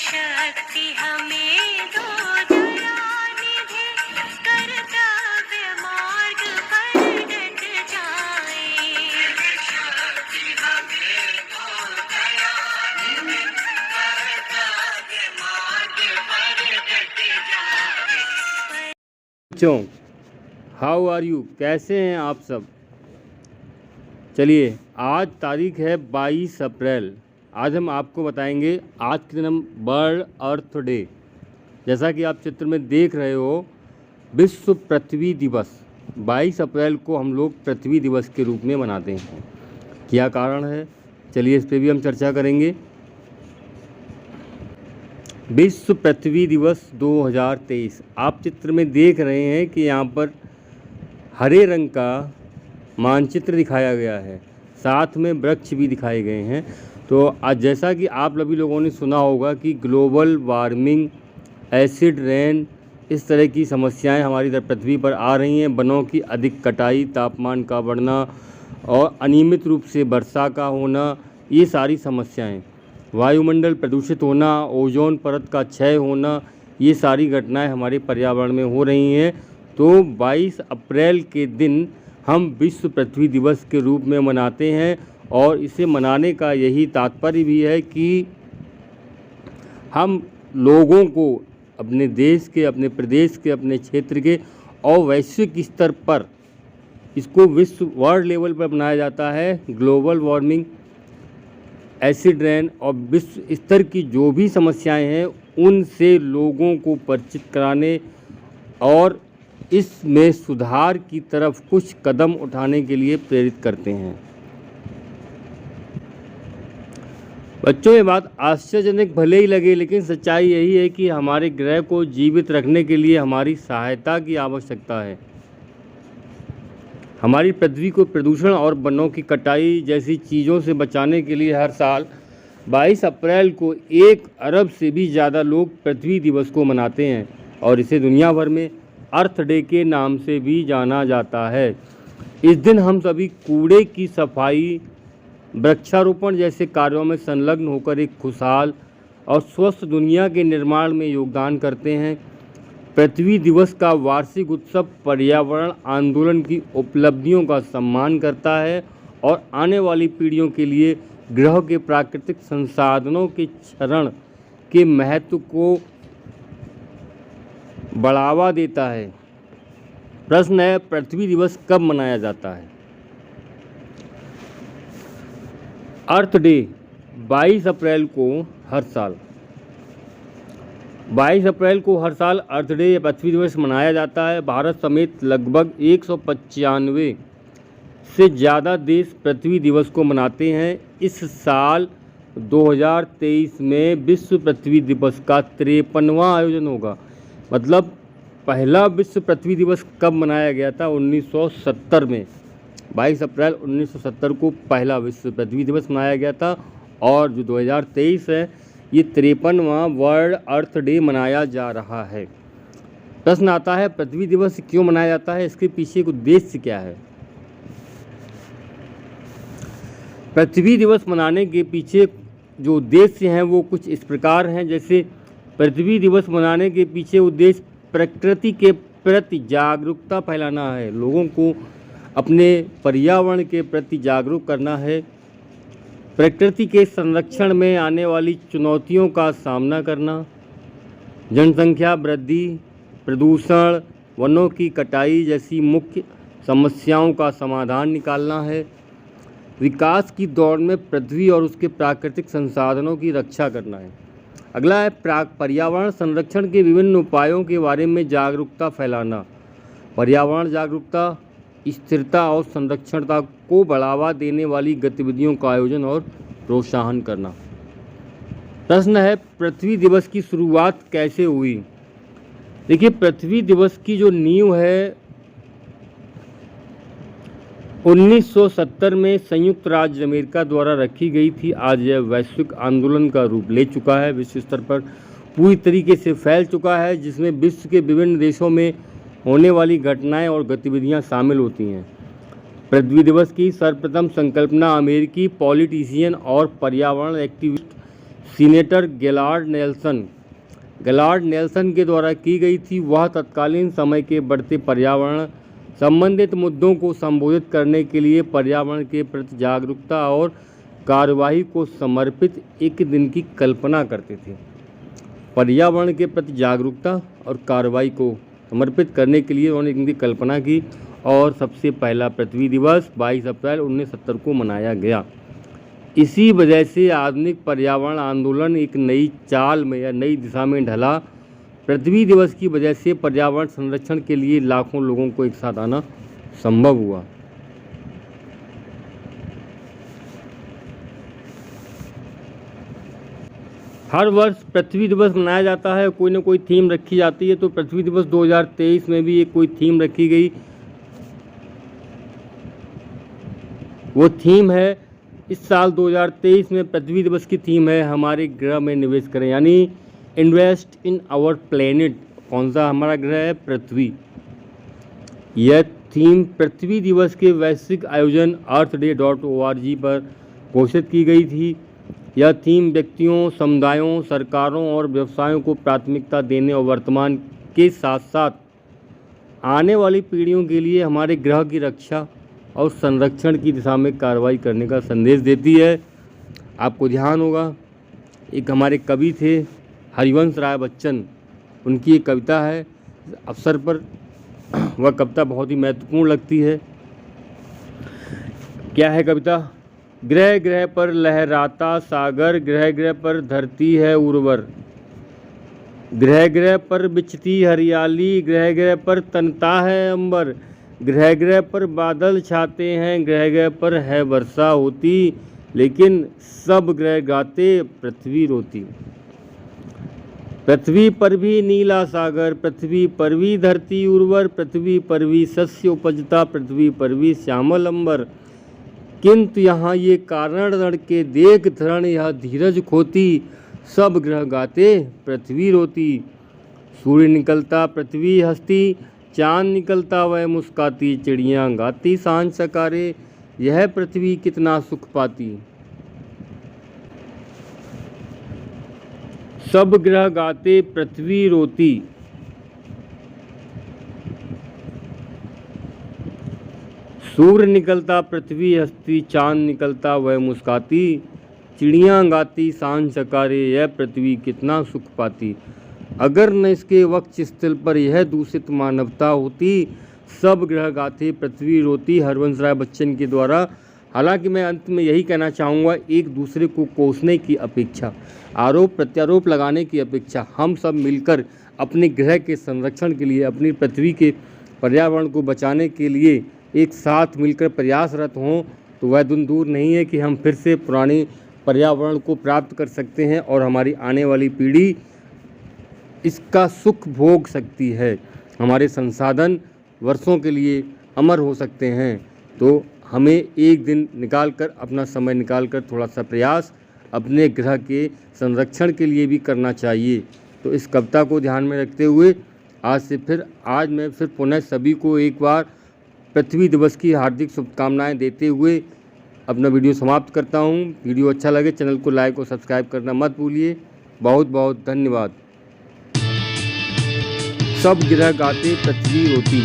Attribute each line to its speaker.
Speaker 1: शक्ति हमें दो दयानिधि, कर्तव्य मार्ग पर डट जाए। शक्ति हमें दो दयानिधि, कर्तव्य मार्ग पर डट जाए।
Speaker 2: बच्चों, हाउ आर यू, कैसे हैं आप सब। चलिए, आज तारीख है 22 अप्रैल। आज हम आपको बताएंगे आज के दिन हम वर्ल्ड अर्थ डे, जैसा कि आप चित्र में देख रहे हो, विश्व पृथ्वी दिवस 22 अप्रैल को हम लोग पृथ्वी दिवस के रूप में मनाते हैं। क्या कारण है, चलिए इस पर भी हम चर्चा करेंगे। विश्व पृथ्वी दिवस 2023 आप चित्र में देख रहे हैं कि यहाँ पर हरे रंग का मानचित्र दिखाया गया है, साथ में वृक्ष भी दिखाए गए हैं। तो आज जैसा कि आप सभी लोगों ने सुना होगा कि ग्लोबल वार्मिंग, एसिड रेन, इस तरह की समस्याएं हमारी पृथ्वी पर आ रही हैं। वनों की अधिक कटाई, तापमान का बढ़ना और अनियमित रूप से वर्षा का होना, ये सारी समस्याएं, वायुमंडल प्रदूषित होना, ओजोन परत का क्षय होना, ये सारी घटनाएं हमारे पर्यावरण में हो रही हैं। तो 22 अप्रैल के दिन हम विश्व पृथ्वी दिवस के रूप में मनाते हैं और इसे मनाने का यही तात्पर्य भी है कि हम लोगों को अपने देश के, अपने प्रदेश के, अपने क्षेत्र के और वैश्विक स्तर पर इसको विश्व वर्ल्ड लेवल पर मनाया जाता है। ग्लोबल वार्मिंग, एसिड रेन और विश्व स्तर की जो भी समस्याएं हैं उनसे लोगों को परिचित कराने और इसमें सुधार की तरफ कुछ कदम उठाने के लिए प्रेरित करते हैं। बच्चों, ये बात आश्चर्यजनक भले ही लगे, लेकिन सच्चाई यही है कि हमारे ग्रह को जीवित रखने के लिए हमारी सहायता की आवश्यकता है। हमारी पृथ्वी को प्रदूषण और वनों की कटाई जैसी चीज़ों से बचाने के लिए हर साल 22 अप्रैल को 1 अरब से भी ज़्यादा लोग पृथ्वी दिवस को मनाते हैं और इसे दुनिया भर में अर्थ डे के नाम से भी जाना जाता है। इस दिन हम सभी कूड़े की सफाई, वृक्षारोपण जैसे कार्यों में संलग्न होकर एक खुशहाल और स्वस्थ दुनिया के निर्माण में योगदान करते हैं। पृथ्वी दिवस का वार्षिक उत्सव पर्यावरण आंदोलन की उपलब्धियों का सम्मान करता है और आने वाली पीढ़ियों के लिए ग्रह के प्राकृतिक संसाधनों के क्षरण के महत्व को बढ़ावा देता है। प्रश्न है, पृथ्वी दिवस कब मनाया जाता है। अर्थ डे 22 अप्रैल को हर साल 22 अप्रैल को हर साल अर्थ डे या पृथ्वी दिवस मनाया जाता है। भारत समेत लगभग 195 से ज़्यादा देश पृथ्वी दिवस को मनाते हैं। इस साल 2023 में विश्व पृथ्वी दिवस का 53वां आयोजन होगा। मतलब पहला विश्व पृथ्वी दिवस कब मनाया गया था, 1970 में 22 अप्रैल 1970 को पहला विश्व पृथ्वी दिवस मनाया गया था और जो 2023 है ये 53वां वर्ल्ड अर्थ डे मनाया जा रहा है। प्रश्न आता है, पृथ्वी दिवस क्यों मनाया जाता है, इसके पीछे एक उद्देश्य क्या है। पृथ्वी दिवस मनाने के पीछे जो उद्देश्य हैं वो कुछ इस प्रकार हैं। जैसे पृथ्वी दिवस मनाने के पीछे उद्देश्य प्रकृति के प्रति जागरूकता फैलाना है, लोगों को अपने पर्यावरण के प्रति जागरूक करना है, प्रकृति के संरक्षण में आने वाली चुनौतियों का सामना करना, जनसंख्या वृद्धि, प्रदूषण, वनों की कटाई जैसी मुख्य समस्याओं का समाधान निकालना है, विकास की दौड़ में पृथ्वी और उसके प्राकृतिक संसाधनों की रक्षा करना है। अगला है पर्यावरण संरक्षण के विभिन्न उपायों के बारे में जागरूकता फैलाना। पर्यावरण जागरूकता, स्थिरता और संरक्षणता को बढ़ावा देने वाली गतिविधियों का आयोजन और प्रोत्साहन करना। प्रश्न है, पृथ्वी दिवस की शुरुआत कैसे हुई। देखिए, पृथ्वी दिवस की जो नींव है 1970 में संयुक्त राज्य अमेरिका द्वारा रखी गई थी। आज यह वैश्विक आंदोलन का रूप ले चुका है, विश्व स्तर पर पूरी तरीके से फैल चुका है, जिसमें विश्व के विभिन्न देशों में होने वाली घटनाएं और गतिविधियां शामिल होती हैं। पृथ्वी दिवस की सर्वप्रथम संकल्पना अमेरिकी पॉलिटिशियन और पर्यावरण एक्टिविस्ट सीनेटर गैलार्ड नेल्सन के द्वारा की गई थी। वह तत्कालीन समय के बढ़ते पर्यावरण संबंधित मुद्दों को संबोधित करने के लिए पर्यावरण के प्रति जागरूकता और कार्यवाही को समर्पित एक दिन की कल्पना करते थे। पर्यावरण के प्रति जागरूकता और कार्रवाई को समर्पित करने के लिए उन्होंने एक दिन की कल्पना की और सबसे पहला पृथ्वी दिवस 22 अप्रैल 1970 को मनाया गया। इसी वजह से आधुनिक पर्यावरण आंदोलन एक नई चाल में या नई दिशा में ढला। पृथ्वी दिवस की वजह से पर्यावरण संरक्षण के लिए लाखों लोगों को एक साथ आना संभव हुआ। हर वर्ष पृथ्वी दिवस मनाया जाता है, कोई ना कोई थीम रखी जाती है। तो पृथ्वी दिवस 2023 में भी एक कोई थीम रखी गई। वो थीम है, इस साल 2023 में पृथ्वी दिवस की थीम है हमारे ग्रह में निवेश करें, यानी इन्वेस्ट इन आवर प्लेनेट। कौन सा हमारा ग्रह है? पृथ्वी। यह थीम पृथ्वी दिवस के वैश्विक आयोजन earthday.org पर घोषित की गई थी। यह थीम व्यक्तियों, समुदायों, सरकारों और व्यवसायों को प्राथमिकता देने और वर्तमान के साथ साथ आने वाली पीढ़ियों के लिए हमारे ग्रह की रक्षा और संरक्षण की दिशा में कार्रवाई करने का संदेश देती है। आपको ध्यान होगा, एक हमारे कवि थे हरिवंश राय बच्चन, उनकी एक कविता है इस अवसर पर। वह कविता बहुत ही महत्वपूर्ण लगती है। क्या है कविता? ग्रह ग्रह पर लहराता सागर, ग्रह ग्रह पर धरती है उर्वर, ग्रह ग्रह पर बिछती हरियाली, ग्रह ग्रह पर तनता है अंबर, ग्रह ग्रह पर बादल छाते हैं, ग्रह ग्रह पर है वर्षा होती, लेकिन सब ग्रह गाते पृथ्वी रोती। पृथ्वी पर भी नीला सागर, पृथ्वी पर भी धरती उर्वर, पृथ्वी पर भी शस्य उपजता, पृथ्वी पर भी श्यामल अंबर, किंतु यहाँ ये कारण रण के देख धरण यह धीरज खोती, सब ग्रह गाते पृथ्वी रोती। सूर्य निकलता पृथ्वी हंसती, चांद निकलता वह मुस्काती, चिड़ियाँ गाती सांझ सकारे, यह पृथ्वी कितना सुख पाती। सब ग्रह गाते पृथ्वी रोती। सूर्य निकलता पृथ्वी हंसती, चांद निकलता वह मुस्काती, चिड़ियाँ गाती सांझ सकारे, यह पृथ्वी कितना सुख पाती। अगर न इसके वक्ष स्थल पर यह दूषित मानवता होती, सब ग्रह गाते पृथ्वी रोती। हरिवंश राय बच्चन के द्वारा। हालांकि मैं अंत में यही कहना चाहूँगा, एक दूसरे को कोसने की अपेक्षा, आरोप प्रत्यारोप लगाने की अपेक्षा हम सब मिलकर अपने ग्रह के संरक्षण के लिए, अपनी पृथ्वी के पर्यावरण को बचाने के लिए एक साथ मिलकर प्रयासरत हों, तो वह दिन दूर नहीं है कि हम फिर से पुराने पर्यावरण को प्राप्त कर सकते हैं और हमारी आने वाली पीढ़ी इसका सुख भोग सकती है। हमारे संसाधन वर्षों के लिए अमर हो सकते हैं। तो हमें एक दिन निकालकर, अपना समय निकालकर थोड़ा सा प्रयास अपने ग्रह के संरक्षण के लिए भी करना चाहिए। तो इस कविता को ध्यान में रखते हुए आज मैं फिर पुनः सभी को एक बार पृथ्वी दिवस की हार्दिक शुभकामनाएं देते हुए अपना वीडियो समाप्त करता हूं। वीडियो अच्छा लगे चैनल को लाइक और सब्सक्राइब करना मत भूलिए। बहुत बहुत धन्यवाद। सब ग्रह गाते पृथ्वी रोती।